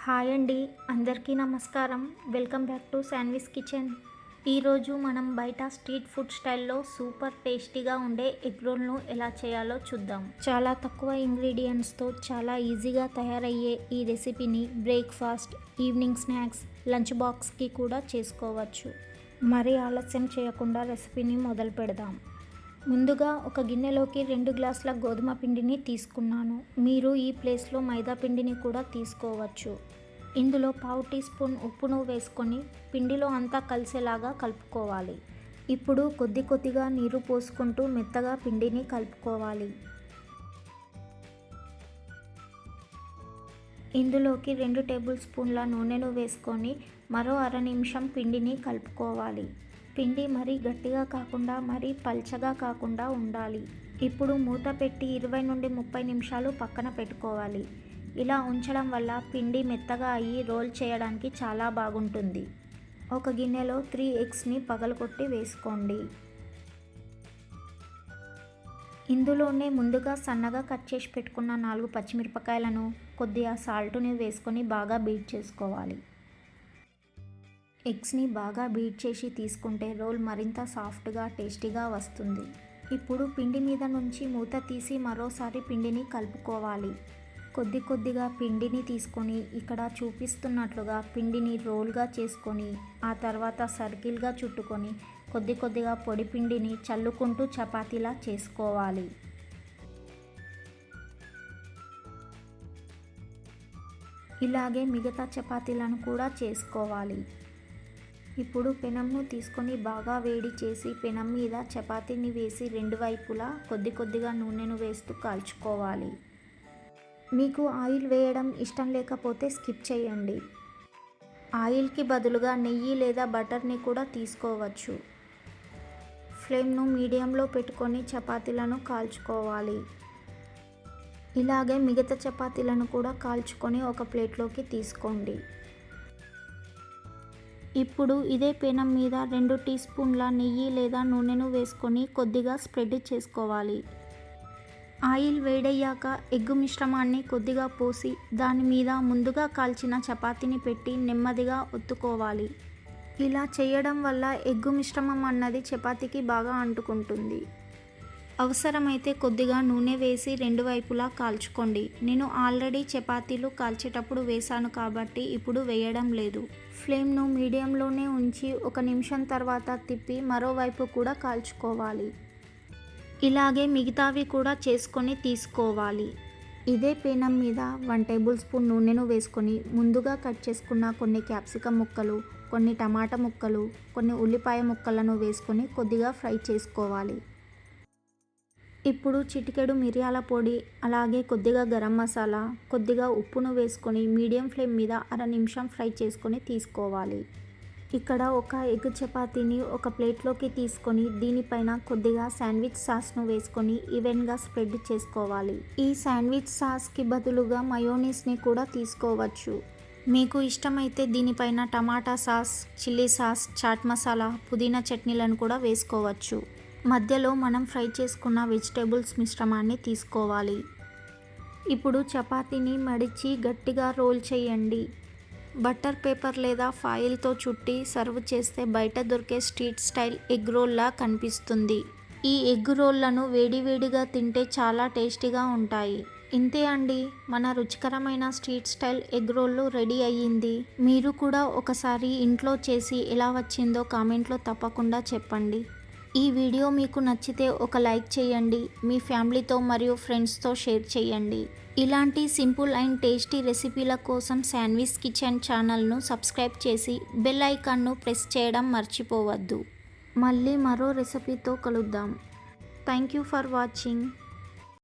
Hi అండి, అందరికీ నమస్కారం. Welcome back to Sanvi's kitchen. ఈరోజు మనం బయట స్ట్రీట్ ఫుడ్ స్టైల్లో సూపర్ టేస్టీగా ఉండే ఎగ్ రోల్ను ఎలా చేయాలో చూద్దాం. చాలా తక్కువ ఇంగ్రీడియంట్స్తో చాలా ఈజీగా తయారయ్యే ఈ రెసిపీని బ్రేక్ఫాస్ట్, ఈవినింగ్ స్నాక్స్, లంచ్ బాక్స్కి కూడా చేసుకోవచ్చు. మరీ ఆలస్యం చేయకుండా రెసిపీని మొదలు పెడదాం. ముందుగా ఒక గిన్నెలోకి 2 గ్లాసుల గోధుమ పిండిని తీసుకున్నాను. మీరు ఈ ప్లేస్లో మైదా పిండిని కూడా తీసుకోవచ్చు. ఇందులో 1/2 టీ స్పూన్ ఉప్పును వేసుకొని పిండిలో అంతా కలిసేలాగా కలుపుకోవాలి. ఇప్పుడు కొద్దిగా నీరు పోసుకుంటూ మెత్తగా పిండిని కలుపుకోవాలి. ఇందులోకి 2 టేబుల్ స్పూన్ల నూనెను వేసుకొని మరో అర నిమిషం పిండిని కలుపుకోవాలి. పిండి మరీ గట్టిగా కాకుండా మరీ పల్చగా కాకుండా ఉండాలి. ఇప్పుడు మూత పెట్టి 20 నుండి 30 నిమిషాలు పక్కన పెట్టుకోవాలి. ఇలా ఉంచడం వల్ల పిండి మెత్తగా అయ్యి రోల్ చేయడానికి చాలా బాగుంటుంది. ఒక గిన్నెలో 3 ఎగ్స్ని పగలగొట్టి వేసుకోండి. ఇందులోనే ముందుగా సన్నగా కట్ చేసి పెట్టుకున్న 4 పచ్చిమిరపకాయలను, కొద్దిగా సాల్ట్ని వేసుకొని బాగా బీట్ చేసుకోవాలి. ఎగ్స్ని బాగా బీట్ చేసి తీసుకుంటే రోల్ మరింత సాఫ్ట్గా టేస్టీగా వస్తుంది. ఇప్పుడు పిండి మీద నుంచి మూత తీసి మరోసారి పిండిని కలుపుకోవాలి. కొద్దిగా పిండిని తీసుకొని ఇక్కడ చూపిస్తున్నట్లుగా పిండిని రోల్గా చేసుకొని ఆ తర్వాత సర్కిల్గా చుట్టుకొని కొద్దిగా పొడి పిండిని చల్లుకుంటూ చపాతీలా చేసుకోవాలి. ఇలాగే మిగతా చపాతీలను కూడా చేసుకోవాలి. ఇప్పుడు పెనంను తీసుకొని బాగా వేడి చేసి పెనం మీద చపాతీని వేసి 2 వైపులా కొద్దిగా నూనెను వేస్తూ కాల్చుకోవాలి. మీకు ఆయిల్ వేయడం ఇష్టం లేకపోతే స్కిప్ చేయండి. ఆయిల్కి బదులుగా నెయ్యి లేదా బటర్ని కూడా తీసుకోవచ్చు. ఫ్లేమ్ను మీడియంలో పెట్టుకొని చపాతీలను కాల్చుకోవాలి. ఇలాగే మిగతా చపాతీలను కూడా కాల్చుకొని ఒక ప్లేట్లోకి తీసుకోండి. ఇప్పుడు ఇదే పెనం మీద 2 టీ స్పూన్ల నెయ్యి లేదా నూనెను వేసుకొని కొద్దిగా స్ప్రెడ్ చేసుకోవాలి. ఆయిల్ వేడయ్యాక ఎగ్గు మిశ్రమాన్ని కొద్దిగా పోసి దాని మీద ముందుగా కాల్చిన చపాతీని పెట్టి నెమ్మదిగా ఒత్తుకోవాలి. ఇలా చేయడం వల్ల ఎగ్గు మిశ్రమం అన్నది చపాతీకి బాగా అంటుకుంటుంది. అవసరమైతే కొద్దిగా నూనె వేసి 2 వైపులా కాల్చుకోండి. నేను ఆల్రెడీ చపాతీలు కాల్చేటప్పుడు వేశాను కాబట్టి ఇప్పుడు వేయడం లేదు. ఫ్లేమ్ను మీడియంలోనే ఉంచి 1 నిమిషం తర్వాత తిప్పి మరోవైపు కూడా కాల్చుకోవాలి. ఇలాగే మిగతావి కూడా చేసుకొని తీసుకోవాలి. ఇదే పెనం మీద 1 టేబుల్ స్పూన్ నూనెను వేసుకొని ముందుగా కట్ చేసుకున్న కొన్ని క్యాప్సికమ్ ముక్కలు, కొన్ని టమాటా ముక్కలు, కొన్ని ఉల్లిపాయ ముక్కలను వేసుకొని కొద్దిగా ఫ్రై చేసుకోవాలి. ఇప్పుడు చిటికెడు మిరియాల పొడి, అలాగే కొద్దిగా గరం మసాలా, కొద్దిగా ఉప్పును వేసుకొని మీడియం ఫ్లేమ్ మీద అర నిమిషం ఫ్రై చేసుకొని తీసుకోవాలి. ఇక్కడ ఒక ఎగ్ చపాతీని ఒక ప్లేట్లోకి తీసుకొని దీనిపైన కొద్దిగా శాండ్విచ్ సాస్ను వేసుకొని ఈవెన్గా స్ప్రెడ్ చేసుకోవాలి. ఈ శాండ్విచ్ సాస్కి బదులుగా మయోనీస్ని కూడా తీసుకోవచ్చు. మీకు ఇష్టమైతే దీనిపైన tomato sauce, chilli sauce, chaat masala, పుదీనా చట్నీలను కూడా వేసుకోవచ్చు. మధ్యలో మనం ఫ్రై చేసుకున్న వెజిటేబుల్స్ మిశ్రమాన్ని తీసుకోవాలి. ఇప్పుడు చపాతీని మడిచి గట్టిగా రోల్ చేయండి. బటర్ పేపర్ లేదా ఫాయిల్తో చుట్టి సర్వ్ చేస్తే బయట దొరికే స్ట్రీట్ స్టైల్ ఎగ్ రోల్లా కనిపిస్తుంది. ఈ ఎగ్ రోల్లను వేడివేడిగా తింటే చాలా టేస్టీగా ఉంటాయి. ఇంతే అండి, మన రుచికరమైన street style egg role ready అయ్యింది. మీరు కూడా ఒకసారి ఇంట్లో చేసి ఎలా వచ్చిందో కామెంట్లో తప్పకుండా చెప్పండి. ఈ వీడియో మీకు నచ్చితే ఒక లైక్ చేయండి. మీ ఫ్యామిలీతో మరియు ఫ్రెండ్స్తో షేర్ చేయండి. ఇలాంటి సింపుల్ అండ్ టేస్టీ రెసిపీల కోసం శాన్విస్ కిచెన్ ఛానల్ను సబ్స్క్రైబ్ చేసి బెల్ ఐకాన్ను ప్రెస్ చేయడం మర్చిపోవద్దు. మళ్ళీ మరో రెసిపీతో కలుద్దాం. Thank you for watching.